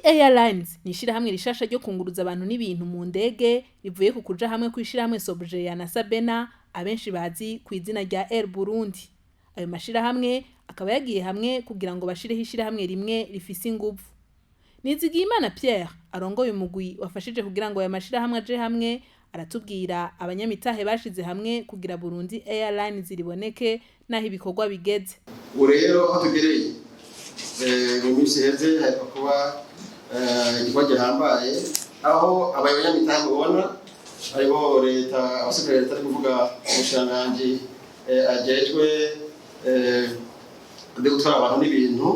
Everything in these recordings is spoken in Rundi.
Airlines ni ishirahamwe rishasha ryo kunguruza abantu n'ibintu mu ndege rivuye ku kuja hamwe kw'ishirahamwe Sobujeya na Sabena abenshi bazi ku izina rya Air Burundi. Ayo mashirahamwe akaba yagiye hamwe kugira ngo bashireho ishirahamwe rimwe rifise inguvu. Nizigiyimana Pierre arongoye umugwi wafashije kugira ngo aya mashirahamwe aje hamwe aratubwira abanyamitahe bashize hamwe kugira Burundi Airlines ziriboneke naho ibikorwa bigeze. Urero aho tugereye mu minsi heze hariko kuba igikorwa gihambaye aho abanyamitahe mubona hariho leta abasirikare leta ari kuvuga umushikiranganji ajejwe gutwara abantu n'ibintu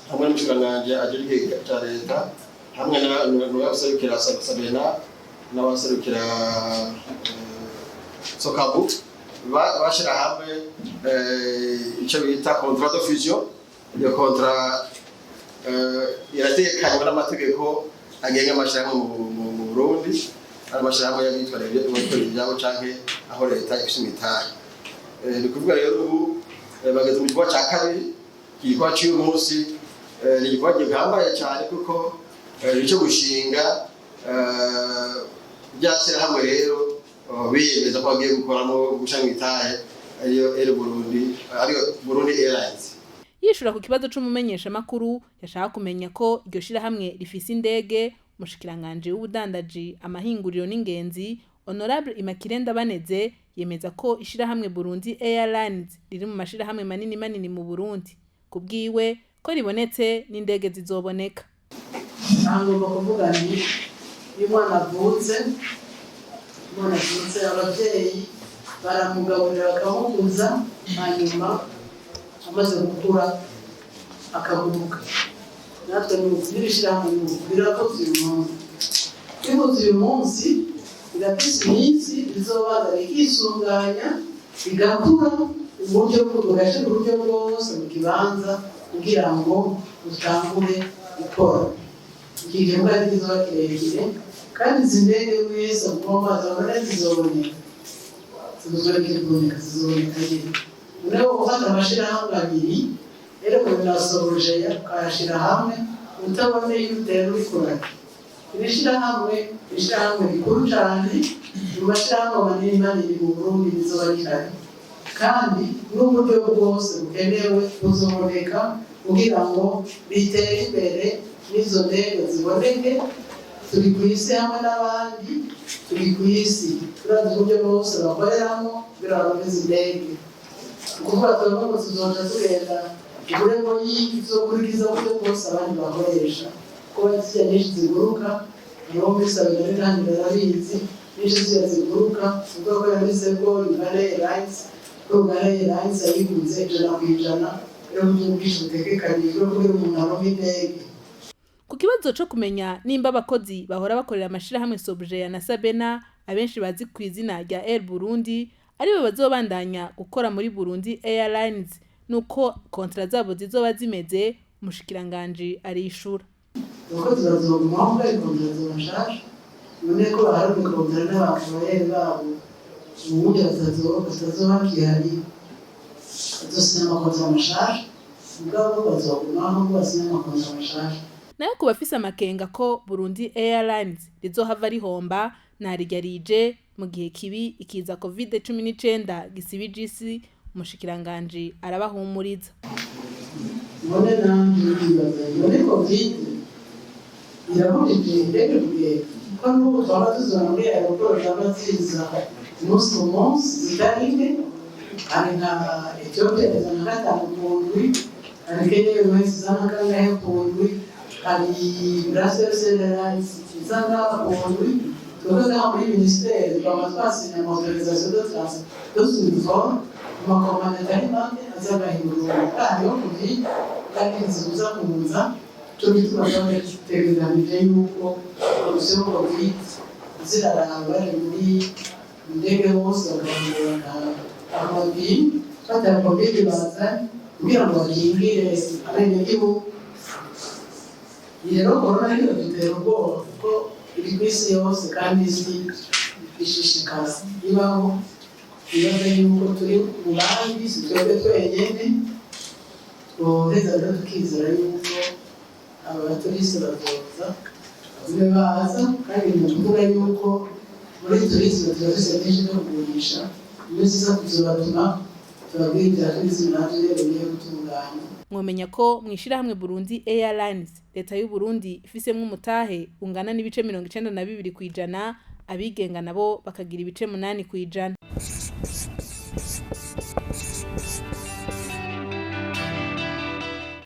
hamwe n'umushikiranganji ajejwe cya leta hamwe n'abaserukira Sabena n'abaserukira Sokabu bashira hamwe icyo bita contrat de fusion. Iyo contrat iratekanywa n'amategeko agenga amashirahamwe mu Burundi, amashirahamwe y'abitwarira ibyabo canke aho leta ifise imitahe. Ni kuvuga rero ubu bageze mu gikorwa cya kabiri, igikorwa cy'uyu munsi ni igikorwa gihambaye cyane kuko icyo gushinga byashyirahamwe rero biyemeza ko bagiye gukoramo guca mu itahe ariyo Burundi Airlines. Yishura ku kibazo c'umumenyesha makuru yashaka kumenya ko iryo shirahamwe rifise indege, mushikiranganje w'ubudandaji amahinguriro n'ingenzi Honorable Immaculée Ndabaneze yemeza ko ishirahamwe Burundi Airlines riri mu mashirahamwe manini mu Burundi. Kubwiwe ko ribonetse n'indege zizoboneka. Ngomba kuvuga ni umwana avutse abavyeyi baramugaburira bakamukuza hanyuma amaze gukura akaguruka. Natwe n'ibishirahamwe birakoze uyu munsi birafise iminsi bizobaza bikisunganya bigakura uburyo bwose mu kibanza kugira ngo utangure gukora. Iki gikorwa kizoba kirekire kandi izi ndege wese mu mazi abona zizoboneka nyine. Urabo ufata amashirahamwe abiri rero na Sobujeya ukayashira hamwe utaboneye utera urikurake. Ishirahamwe rikuru cyane mu mashirahamwe manini mu Burundi bizoba rihari kandi n'uburyo bwose bukenewe buzoboneka kugira ngo bitere imbere n'izo ndege ziboneke. Turi ku isi hamwe n'abandi, turi ku isi turazi uburyo bwose bakoreramo kugira ngo bameze indege. Kuvuga ngo tuzoja tugenda urego y'izokurikiza uburyo bwose abandi bakoresha kuba zirya nyinshi ziguruka niho muri Sabena kandi barabizi nyinshi ziguruka ubwo yabize ko Uganda Airlines ayiguze 100% rero byinshi butegekanijwe kugira umuntu aronke indege. Ku kibazo cyo kumenya nimba abakozi bahora bakorera amashirahamwe Sobujeya na Sabena abenshi bazi ku izina rya Air Burundi aribo bazobandanya gukora muri Burundi Airlines nuko kontra zabo zizoba zimeze, umushikiranganje arishura. Abakozi bazoguma muri kontra z'abashasha none ko hari kontra n'abakozi babo ubundi batazoba kihari bazosinya amakontra amashasha ubwabo bazogumaho basinya amakontra amashasha. Nayo ku bafise amakenga ko Burundi Airlines rizohava rihomba narirya rije mu gihe kibi ikiza COVID-19 gisibije isi, umushikiranganje arabahumuriza. None none COVID irabujije indege kugenda ko n'ubu twaba tuzona muri aeroport z'abaziza umunsi zitarinde ari nka Ethiopia zana gatanu kundwi ari Kenya wese zana kangahe kundwi ari Brussels Airlines zana kundwi. Tukaza muri ministeri twamafasi na autorisation de transport dosubizwa makomanda ndani azabahindura kandi okuvi kandi zibuza kubuza turi tubazane tegeranije yuko urusyo covid ziraramba muri ndege hose bakangura amabi bata covid baza kugira ngo bakingire abenegihugu. Rero corona niyo bitera ubwoba kuko iri kwisi yose kandi isi ishishikaza ibaho ibibazo yuko turi mu bandi twebwe twenyene tuheza rero tukizera yuko aba baturiste bazoza babe baza kandi ni ukuvuga yuko muri turisme turafise byinshi byo kugurisha iyo ziza kuzobatuma turabwira turisme natwe rero niyo gutunganya. Mwomenya ko mwishirahamwe Burundi Airlines leta y'u Burundi ifisemwe umutahe ungana n'ibice 92% abigenga nabo bakagira ibice 8%.